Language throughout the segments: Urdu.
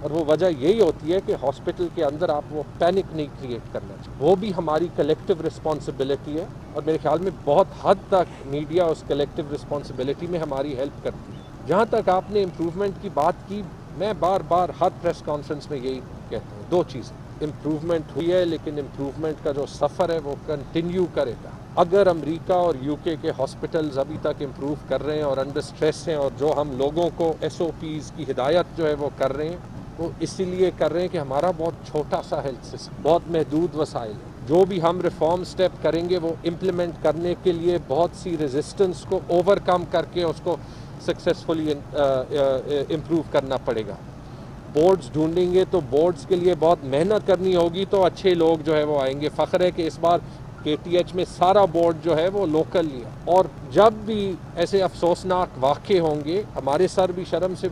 اور وہ وجہ یہی ہوتی ہے کہ ہاسپٹل کے اندر آپ وہ پینک نہیں کریٹ کرنا چاہیے. وہ بھی ہماری کلیکٹیو رسپانسبلٹی ہے, اور میرے خیال میں بہت حد تک میڈیا اس کلیکٹیو رسپانسبلٹی میں ہماری ہیلپ کرتی ہے. جہاں تک آپ نے امپروومنٹ کی بات کی, میں بار بار ہر پریس کانفرنس میں یہی کہتا ہوں, دو چیزیں. امپروومنٹ ہوئی ہے, لیکن امپروومنٹ کا جو سفر ہے وہ کنٹینیو کرے گا. اگر امریکہ اور یو کے ہاسپٹلز ابھی تک امپروو کر رہے ہیں اور انڈر سٹریس ہیں, اور جو ہم لوگوں کو ایس او پیز کی ہدایت جو ہے وہ کر رہے ہیں, وہ اسی لیے کر رہے ہیں کہ ہمارا بہت چھوٹا سا ہیلتھ سسٹم, بہت محدود وسائل ہیں. جو بھی ہم ریفارم سٹیپ کریں گے وہ امپلیمنٹ کرنے کے لیے بہت سی ریزسٹنس کو اوور کم کر کے اس کو سکسیسفلی امپروو کرنا پڑے گا. بورڈز ڈھونڈیں گے تو بورڈز کے لیے بہت محنت کرنی ہوگی, تو اچھے لوگ جو ہے وہ آئیں گے. فخر ہے کہ اس بار کے ٹی ایچ میں سارا بورڈ جو ہے وہ لوکل ہی ہے, اور جب بھی ایسے افسوسناک واقع ہوں گے ہمارے سر بھی شرم سے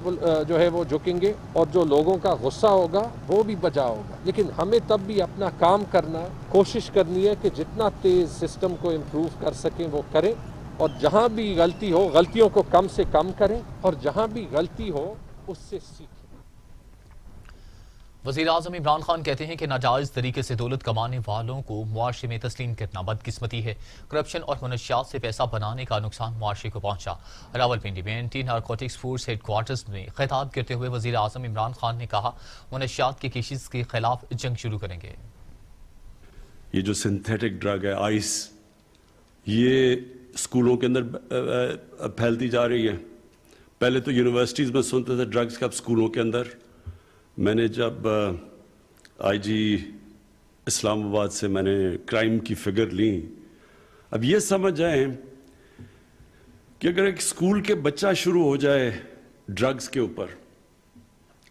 جو ہے وہ جھکیں گے, اور جو لوگوں کا غصہ ہوگا وہ بھی بجا ہوگا. لیکن ہمیں تب بھی اپنا کام کرنا ہے, کوشش کرنی ہے کہ جتنا تیز سسٹم کو امپروو کر سکیں وہ کریں, اور جہاں بھی غلطی ہو غلطیوں کو کم سے کم کریں, اور جہاں بھی غلطی ہو اس سے سیکھیں. وزیر اعظم عمران خان کہتے ہیں کہ ناجائز طریقے سے دولت کمانے والوں کو معاشرے میں تسلیم کرنا بدقسمتی ہے. کرپشن اور منشیات سے پیسہ بنانے کا نقصان معاشرے کو پہنچا. راولپنڈی میں anti narcotics force headquarters میں خطاب کرتے ہوئے وزیر اعظم عمران خان نے کہا, منشیات کے کیسز کے خلاف جنگ شروع کریں گے. یہ جو سنتھیٹک ڈرگ ہے آئس, یہ اسکولوں کے اندر پھیلتی جا رہی ہے. پہلے تو یونیورسٹیز میں سنتے تھے ڈرگز کا, اب اسکولوں کے اندر. میں نے جب آئی جی اسلام آباد سے میں نے کرائم کی فگر لی, اب یہ سمجھ جائیں کہ اگر ایک اسکول کے بچہ شروع ہو جائے ڈرگز کے اوپر,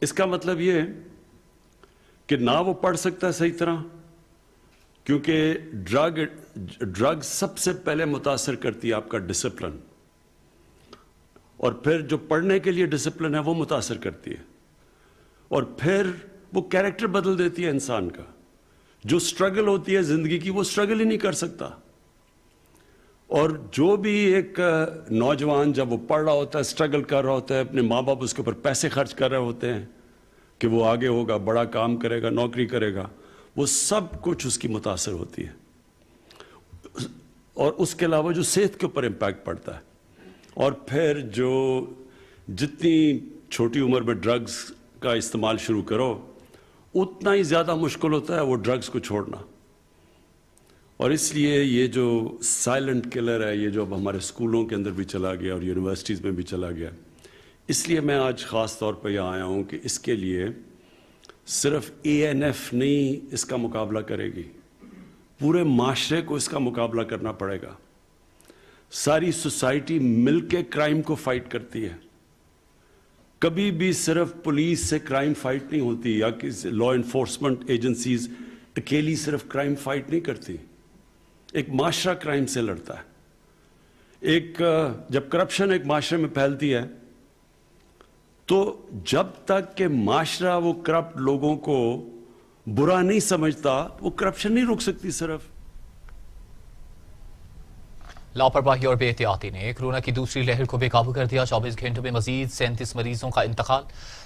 اس کا مطلب یہ ہے کہ نہ وہ پڑھ سکتا ہے صحیح طرح, کیونکہ ڈرگ سب سے پہلے متاثر کرتی ہے آپ کا ڈسپلن, اور پھر جو پڑھنے کے لیے ڈسپلن ہے وہ متاثر کرتی ہے, اور پھر وہ کیریکٹر بدل دیتی ہے انسان کا. جو سٹرگل ہوتی ہے زندگی کی وہ سٹرگل ہی نہیں کر سکتا. اور جو بھی ایک نوجوان جب وہ پڑھ رہا ہوتا ہے, سٹرگل کر رہا ہوتا ہے, اپنے ماں باپ اس کے اوپر پیسے خرچ کر رہے ہوتے ہیں کہ وہ آگے ہوگا, بڑا کام کرے گا, نوکری کرے گا, وہ سب کچھ اس کی متاثر ہوتی ہے. اور اس کے علاوہ جو صحت کے اوپر امپیکٹ پڑتا ہے, اور پھر جو جتنی چھوٹی عمر میں ڈرگز کا استعمال شروع کرو اتنا ہی زیادہ مشکل ہوتا ہے وہ ڈرگز کو چھوڑنا. اور اس لیے یہ جو سائلنٹ کلر ہے, یہ جو اب ہمارے اسکولوں کے اندر بھی چلا گیا اور یونیورسٹیز میں بھی چلا گیا, اس لیے میں آج خاص طور پہ یہاں آیا ہوں کہ اس کے لیے صرف اے این ایف نہیں اس کا مقابلہ کرے گی, پورے معاشرے کو اس کا مقابلہ کرنا پڑے گا. ساری سوسائٹی مل کے کرائم کو فائٹ کرتی ہے. کبھی بھی صرف پولیس سے کرائم فائٹ نہیں ہوتی, یا کسی لا انفورسمنٹ ایجنسیز اکیلی صرف کرائم فائٹ نہیں کرتی. ایک معاشرہ کرائم سے لڑتا ہے. جب کرپشن ایک معاشرے میں پھیلتی ہے تو جب تک کہ معاشرہ وہ کرپٹ لوگوں کو برا نہیں سمجھتا وہ کرپشن نہیں رک سکتی. صرف لاپرواہی اور بے احتیاطی نے کورونا کی دوسری لہر کو بے قابو کر دیا. 24 گھنٹوں میں مزید 37 مریضوں کا انتقال,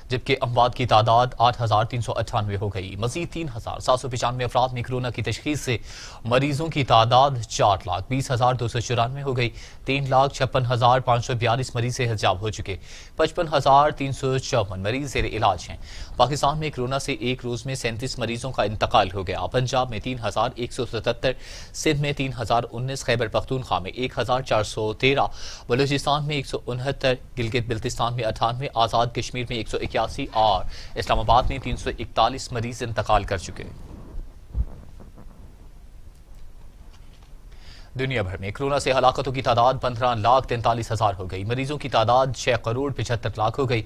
جبکہ اموات کی تعداد 8,398 ہو گئی. مزید 3,795 افراد میں کورونا کی تشخیص سے مریضوں کی تعداد 4,20,294 ہو گئی. 3,56,542 مریض صحت یاب ہو چکے. 55,354 مریض زیر علاج ہیں. پاکستان میں کورونا سے ایک روز میں 37 مریضوں کا انتقال ہو گیا. پنجاب میں 3,177, سندھ میں 3,019, خیبر پختونخوا میں 1,413, بلوچستان میں 169, گلگت بلتستان میں 98, آزاد کشمیر میں 181 اور اسلام آباد میں 341 مریض انتقال کر چکے. دنیا بھر میں کورونا سے ہلاکتوں کی تعداد 15,43,000 ہو گئی. مریضوں کی تعداد 6,75,00,000 ہو گئی.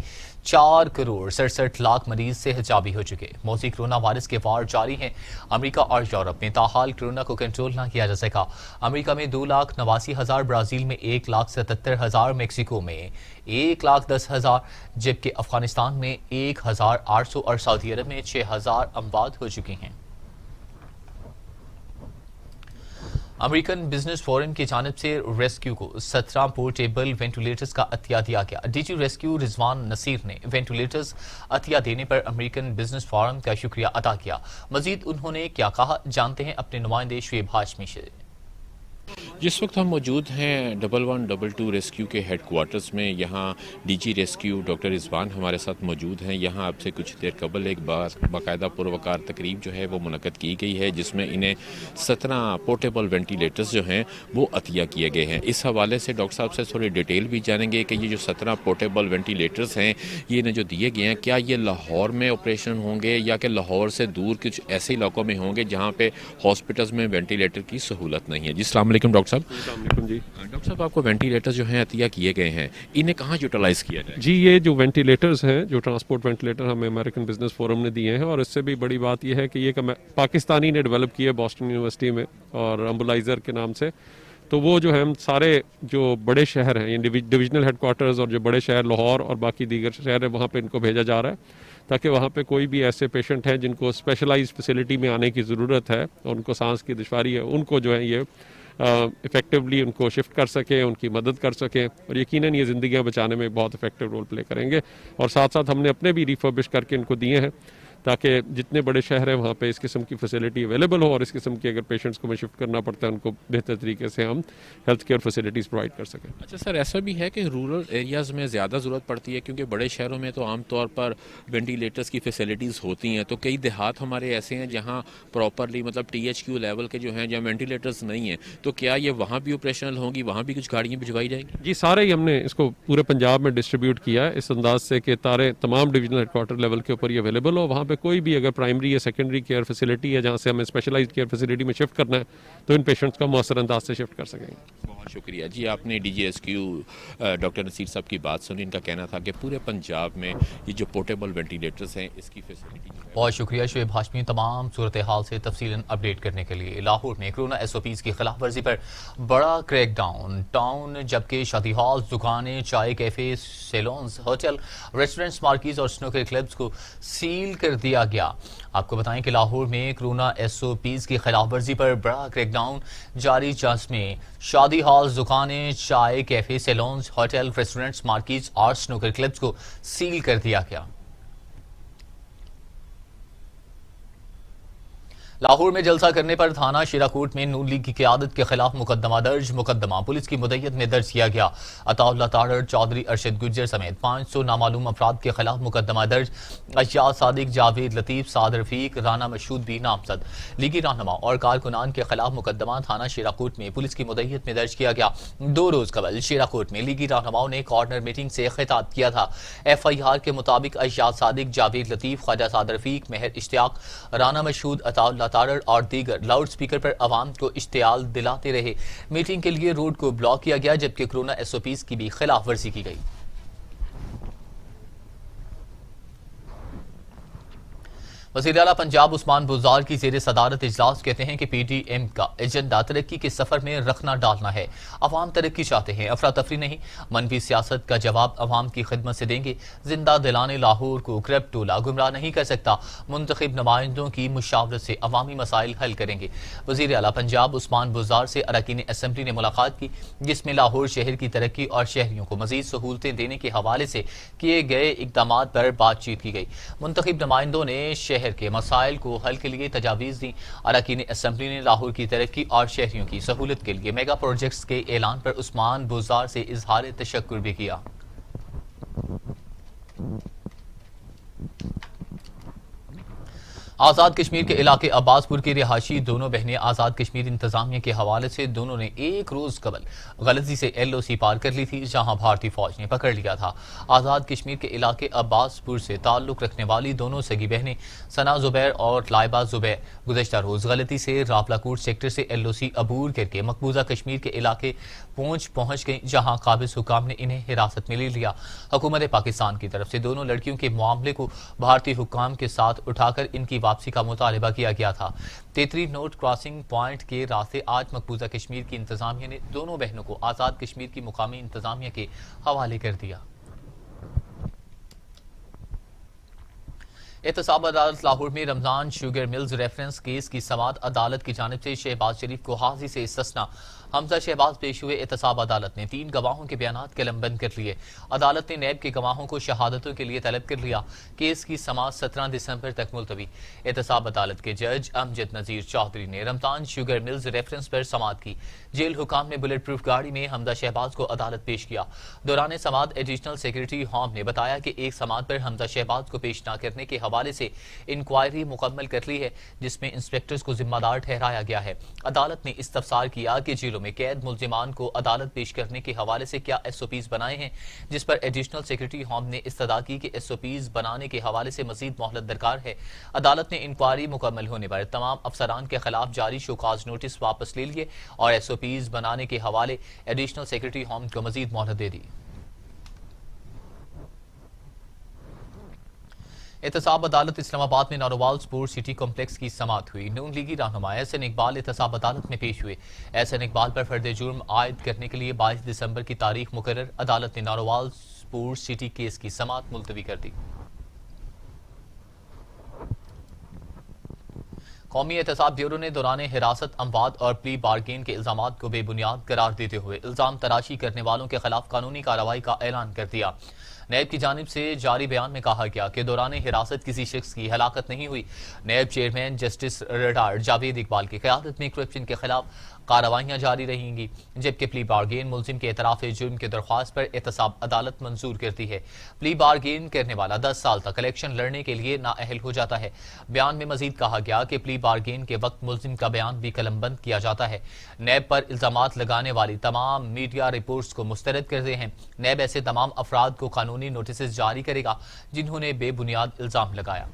4,67,00,000 مریض صحت یابی ہو چکے. موذی کورونا وائرس کے وار جاری ہیں. امریکہ اور یورپ میں تاحال کورونا کو کنٹرول نہ کیا جا سکا. امریکہ میں 2,89,000, برازیل میں 1,77,000, میکسیکو میں 1,10,000, جبکہ افغانستان میں 1,800 اور سعودی عرب میں 6,000 اموات ہو چکی ہیں. امریکن بزنس فورم کی جانب سے ریسکیو کو 17 پورٹیبل وینٹیلیٹرز کا عطیہ دیا گیا. ڈی جی ریسکیو رضوان نصیر نے وینٹیلیٹرز عطیہ دینے پر امریکن بزنس فورم کا شکریہ ادا کیا. مزید انہوں نے کیا کہا، جانتے ہیں اپنے نمائندے شعیب ہاشمی سے. جس وقت ہم موجود ہیں 1122 ریسکیو کے ہیڈ کوارٹرز میں. یہاں ڈی جی ریسکیو ڈاکٹر رضوان ہمارے ساتھ موجود ہیں. یہاں اب سے کچھ دیر قبل ایک باقاعدہ پروقار تقریب جو ہے وہ منعقد کی گئی ہے، جس میں انہیں 17 پورٹیبل وینٹیلیٹرز جو ہیں وہ عطیہ کیے گئے ہیں. اس حوالے سے ڈاکٹر صاحب سے تھوڑی ڈیٹیل بھی جانیں گے کہ یہ جو 17 پورٹیبل وینٹیلیٹرز ہیں یہ انہیں جو دیے گئے ہیں، کیا یہ لاہور میں آپریشن ہوں گے یا کہ لاہور سے دور کچھ ایسے علاقوں میں ہوں گے جہاں پہ ہاسپٹلز میں وینٹیلیٹر کی سہولت نہیں ہے. جی السلام علیکم ڈاکٹر صاحب. السلام علیکم. جی ڈاکٹر صاحب، آپ کو وینٹیلیٹر جو ہیں عطیہ کیے گئے ہیں، انہیں کہاں یوٹیلائز کیا جائے؟ جی یہ جو وینٹیلیٹرز ہیں، جو ٹرانسپورٹ وینٹیلیٹر ہمیں امریکن بزنس فورم نے دیے ہیں، اور اس سے بھی بڑی بات یہ ہے کہ یہ پاکستانی نے ڈیولپ کیا ہے بوسٹن یونیورسٹی میں اور امبولائزر کے نام سے. تو وہ جو ہے ہم سارے جو بڑے شہر ہیں، ڈویژنل ہیڈ کوارٹرز اور جو بڑے شہر لاہور اور باقی دیگر شہر ہیں، وہاں پہ ان کو بھیجا جا رہا ہے تاکہ وہاں پہ کوئی بھی ایسے پیشنٹ ہیں جن کو اسپیشلائز فیسلٹی میں آنے کی ضرورت ہے اور ان کو سانس کی دشواری ہے، ان کو جو ہے یہ افیکٹولی ان کو شفٹ کر سکیں، ان کی مدد کر سکیں، اور یقیناً یہ زندگیاں بچانے میں بہت افیکٹو رول پلے کریں گے. اور ساتھ ساتھ ہم نے اپنے بھی ریفربش کر کے ان کو دیے ہیں تاکہ جتنے بڑے شہر ہیں وہاں پہ اس قسم کی فیسلٹی اویلیبل ہو، اور اس قسم کی اگر پیشنٹس کو میں شفٹ کرنا پڑتا ہے ان کو بہتر طریقے سے ہم ہیلتھ کیئر فیسلٹیز پرووائڈ کر سکیں. اچھا سر، ایسا بھی ہے کہ رورل ایریاز میں زیادہ ضرورت پڑتی ہے، کیونکہ بڑے شہروں میں تو عام طور پر وینٹیلیٹرز کی فیسلٹیز ہوتی ہیں، تو کئی دیہات ہمارے ایسے ہیں جہاں پراپرلی مطلب THQ لیول کے جو ہیں جہاں وینٹیلیٹرز نہیں ہیں، تو کیا یہ وہاں بھی آپریشنل ہوں گی، وہاں بھی کچھ گاڑیاں بھجوائی جائیں گی؟ جی سارے ہی ہم نے اس کو پورے پنجاب میں ڈسٹریبیوٹ کیا ہے اس انداز سے کہ تمام ڈویژنل ہیڈ کوارٹر لیول کے اوپر یہ اویلیبل ہو. وہاں پہ کوئی بھی اگر پرائمری یا سیکنڈری کیئر فیسلٹی ہے جہاں سے ہمیں اسپیشلائزڈ کیئر فیسلٹی میں شفٹ کرنا ہے تو ان پیشنٹس کو مؤثر انداز سے شفٹ کر سکیں گے. بہت شکریہ. جی آپ نے D G rescue doctor Naseer sahib کی بات سنی. ان کا کہنا تھا کہ پورے پنجاب میں یہ جو پورٹیبل وینٹیلیٹرز ہیں اس کی فیسلٹی بہت شکریہ شعیب ہاشمی تمام صورتحال سے تفصیلاً اپڈیٹ کرنے کے لیے. لاہور میں کورونا SOPs کی خلاف ورزی پر بڑا کریک ڈاؤن، جبکہ شادی ہال، دکانیں، چائے کیفے، سیلونز، ہوٹل، ریسٹورنٹس، مارکیز اور سنوکر کلبز کو سیل کر دیا گیا. آپ کو بتائیں کہ لاہور میں کورونا SOPs کی خلاف ورزی پر بڑا کریک ڈاؤن جاری، جس میں شادی ہال، دکانیں، چائے کیفے، سیلونز، ہوٹل، ریسٹورنٹس، مارکیز اور سنوکر کلبز کو سیل کر دیا گیا. لاہور میں جلسہ کرنے پر تھانہ شیراکوٹ میں نون لیگ کی قیادت کے خلاف مقدمہ درج. مقدمہ پولیس کی مدیت میں درج کیا گیا. عطا اللہ تاڑڑ، چودھری ارشد گجر سمیت 500 نامعلوم افراد کے خلاف مقدمہ درج. ایاز صادق، جاوید لطیف، سعد رفیق، رانا مشہود بھی نامزد. لیگی رہنما اور کارکنان کے خلاف مقدمہ تھانہ شیراکوٹ میں پولیس کی مدیت میں درج کیا گیا. 2 روز قبل شیراکوٹ میں لیگی رہنماؤں نے کارنر میٹنگ سے خطاب کیا تھا. FIR کے مطابق ایاز صادق، جاوید لطیف، خواجہ سعد رفیق، مہر اشتیاق، رانا مشہود، عطا اللہ تاڑڑ اور دیگر لاؤڈ سپیکر پر عوام کو اشتعال دلاتے رہے. میٹنگ کے لیے روڈ کو بلاک کیا گیا، جبکہ کورونا SOPs کی بھی خلاف ورزی کی گئی. وزیر اعلیٰ پنجاب عثمان بزدار کی زیر صدارت اجلاس کہتے ہیں کہ PDM کا ایجنڈا ترقی کے سفر میں رکھنا ڈالنا ہے. عوام ترقی چاہتے ہیں، افراتفری نہیں. منفی سیاست کا جواب عوام کی خدمت سے دیں گے. زندہ دلانے لاہور کو کرپٹ ٹولہ گمراہ نہیں کر سکتا. منتخب نمائندوں کی مشاورت سے عوامی مسائل حل کریں گے. وزیر اعلیٰ پنجاب عثمان بزدار سے اراکین اسمبلی نے ملاقات کی، جس میں لاہور شہر کی ترقی اور شہریوں کو مزید سہولتیں دینے کے حوالے سے کیے گئے اقدامات پر بات چیت کی گئی. منتخب نمائندوں نے شہر کے مسائل کو حل کے لیے تجاویز دی. اراکین اسمبلی نے لاہور کی ترقی اور شہریوں کی سہولت کے لیے میگا پروجیکٹس کے اعلان پر عثمان بزدار سے اظہار تشکر بھی کیا. آزاد کشمیر کے علاقے عباس پور کی رہائشی دونوں بہنیں آزاد کشمیر انتظامیہ کے حوالے سے دونوں نے ایک روز قبل غلطی سے LOC پار کر لی تھی، جہاں بھارتی فوج نے پکڑ لیا تھا. آزاد کشمیر کے علاقے عباس پور سے تعلق رکھنے والی دونوں سگی بہنیں ثنا زبیر اور لائبہ زبیر گزشتہ روز غلطی سے راپلا کوٹ سیکٹر سے LOC عبور کر کے مقبوضہ کشمیر کے علاقے پہنچ گئیں، جہاں قابض حکام نے انہیں حراست میں لے لیا. حکومت پاکستان کی طرف سے دونوں لڑکیوں کے معاملے کو بھارتی حکام کے ساتھ اٹھا کر ان کی واپسی کا مطالبہ کیا گیا تھا. تیتری نوٹ کراسنگ پوائنٹ کے راستے آج مقبوضہ کشمیر کی انتظامیہ نے دونوں بہنوں کو آزاد کشمیر کی مقامی انتظامیہ کے حوالے کر دیا. احتساب عدالت لاہور میں رمضان شوگر ملز ریفرنس کیس کی سماعت عدالت کی جانب سے شہباز شریف کو حاضری سے استثنا حمزہ شہباز پیش ہوئے احتساب عدالت نے 3 گواہوں کے بیانات قلم بند کر لیے. عدالت نے نیب کے گواہوں کو شہادتوں کے لیے طلب کر لیا. کیس کی سماعت 17 دسمبر تک ملتوی. احتساب عدالت کے جج امجد نذیر چودھری نے رمضان شوگر ملز ریفرنس پر سماعت کی. جیل حکام نے بلٹ پروف گاڑی میں حمزہ شہباز کو عدالت پیش کیا. دوران سماعت ایڈیشنل سیکرٹری ہوم نے بتایا کہ ایک سماعت پر حمزہ شہباز کو پیش نہ کرنے کے حوالے سے انکوائری مکمل کر لی ہے جس میں انسپیکٹرز کو ذمہ دار ٹھہرایا گیا ہے. عدالت نے استفسار کیا کہ جیلوں میں قید ملزمان کو عدالت پیش کرنے کے حوالے سے کیا ایس او پیز بنائے ہیں، جس پر ایڈیشنل سیکرٹری ہوم نے استدعا کی کہ ایس او پیز بنانے کے حوالے سے مزید مہلت درکار ہے. عدالت نے انکوائری مکمل ہونے پر تمام افسران کے خلاف جاری شوکاز نوٹس واپس لے لیے اور ایس او پیز بنانے کے حوالے ایڈیشنل سیکرٹری ہوم کو مزید مہلت دے دی. احتساب عدالت اسلام آباد میں نارووال سپورٹ سٹی کمپلیکس کی سماعت ہوئی. نون لیگی رہنما احسن اقبال احتساب عدالت میں پیش ہوئے. احسن اقبال پر فرد جرم عائد کرنے کے لیے 22 دسمبر کی تاریخ مقرر. عدالت نے نارووال سپورٹ سٹی کیس کی سماعت ملتوی کر دی. قومی احتساب بیورو نے دوران حراست اموات اور پلی بارگین کے الزامات کو بے بنیاد قرار دیتے ہوئے الزام تراشی کرنے والوں کے خلاف قانونی کارروائی کا اعلان کر دیا. نیب کی جانب سے جاری بیان میں کہا گیا کہ دوران حراست کسی شخص کی ہلاکت نہیں ہوئی. NAB chairman justice retired Javed Iqbal کی قیادت میں کرپشن کے خلاف کارروائیاں جاری رہیں گی، جبکہ پلی بارگین ملزم کے اعتراف جرم کی درخواست پر احتساب عدالت منظور کرتی ہے. پلی بارگین کرنے والا 10 سال تک الیکشن لڑنے کے لیے نااہل ہو جاتا ہے. بیان میں مزید کہا گیا کہ پلی بارگین کے وقت ملزم کا بیان بھی قلم بند کیا جاتا ہے. نیب پر الزامات لگانے والی تمام میڈیا رپورٹس کو مسترد کرتے ہیں. نیب ایسے تمام افراد کو قانونی نوٹسز جاری کرے گا جنہوں نے بے بنیاد الزام لگایا.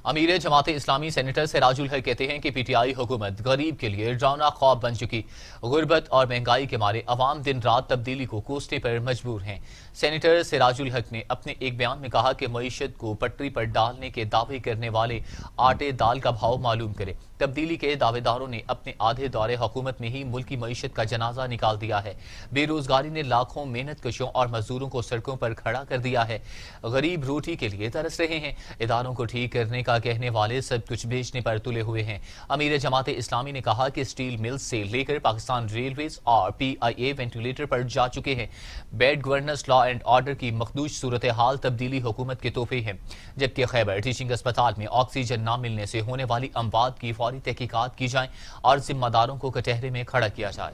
امیر جماعت اسلامی سینیٹر سراج الحق کہتے ہیں کہ پی ٹی آئی حکومت غریب کے لیے ڈراؤنا خواب بن چکی. غربت اور مہنگائی کے مارے عوام دن رات تبدیلی کو کوسنے پر مجبور ہیں. سینیٹر سراج الحق نے اپنے ایک بیان میں کہا کہ معیشت کو پٹری پر ڈالنے کے دعوے کرنے والے آٹے دال کا بھاؤ معلوم کرے. تبدیلی کے دعوے داروں نے اپنے آدھے دور حکومت میں ہی ملکی معیشت کا جنازہ نکال دیا ہے. بے روزگاری نے لاکھوں محنت کشوں اور مزدوروں کو سڑکوں پر کھڑا کر دیا ہے. غریب روٹی کے لیے ترس رہے ہیں. اداروں کو ٹھیک کرنے کا کہنے والے سب کچھ بیچنے پر تلے ہوئے ہیں. امیر جماعت اسلامی نے کہا کہ اسٹیل ملز سے لے کر پاکستان ریلویز اور پی آئی اے وینٹیلیٹر پر جا چکے ہیں. Bad governance, law and order کی مخدوش صورتحال تبدیلی حکومت کے تحفے ہیں، جبکہ خیبر ٹیچنگ اسپتال میں آکسیجن نہ ملنے سے ہونے والی اموات کی فوری تحقیقات کی جائیں اور ذمہ داروں کو کٹہرے میں کھڑا کیا جائے.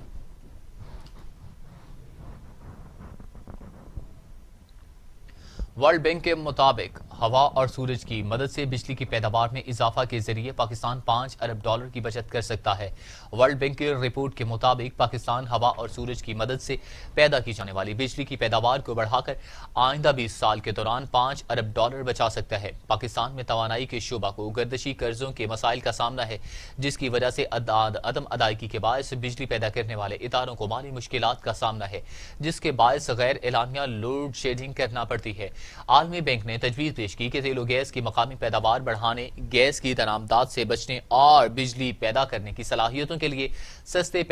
ورلڈ بینک کے مطابق ہوا اور سورج کی مدد سے بجلی کی پیداوار میں اضافہ کے ذریعے پاکستان $5 ارب کی بچت کر سکتا ہے. ورلڈ بینک کی رپورٹ کے مطابق پاکستان ہوا اور سورج کی مدد سے پیدا کی جانے والی بجلی کی پیداوار کو بڑھا کر آئندہ 20 سال کے دوران $5 ارب بچا سکتا ہے. پاکستان میں توانائی کے شعبہ کو گردشی قرضوں کے مسائل کا سامنا ہے، جس کی وجہ سے عدم ادائیگی کے باعث بجلی پیدا کرنے والے اداروں کو مالی مشکلات کا سامنا ہے، جس کے باعث غیر اعلانیہ لوڈ شیڈنگ کرنا پڑتی ہے. عالمی بینک نے تجویز پیش کی کہ تیل و گیس کی مقامی پیداوار بڑھانے، گیس کی درآمدات سے بچنے اور بجلی پیدا کرنے کی صلاحیتوں کے لیے سستے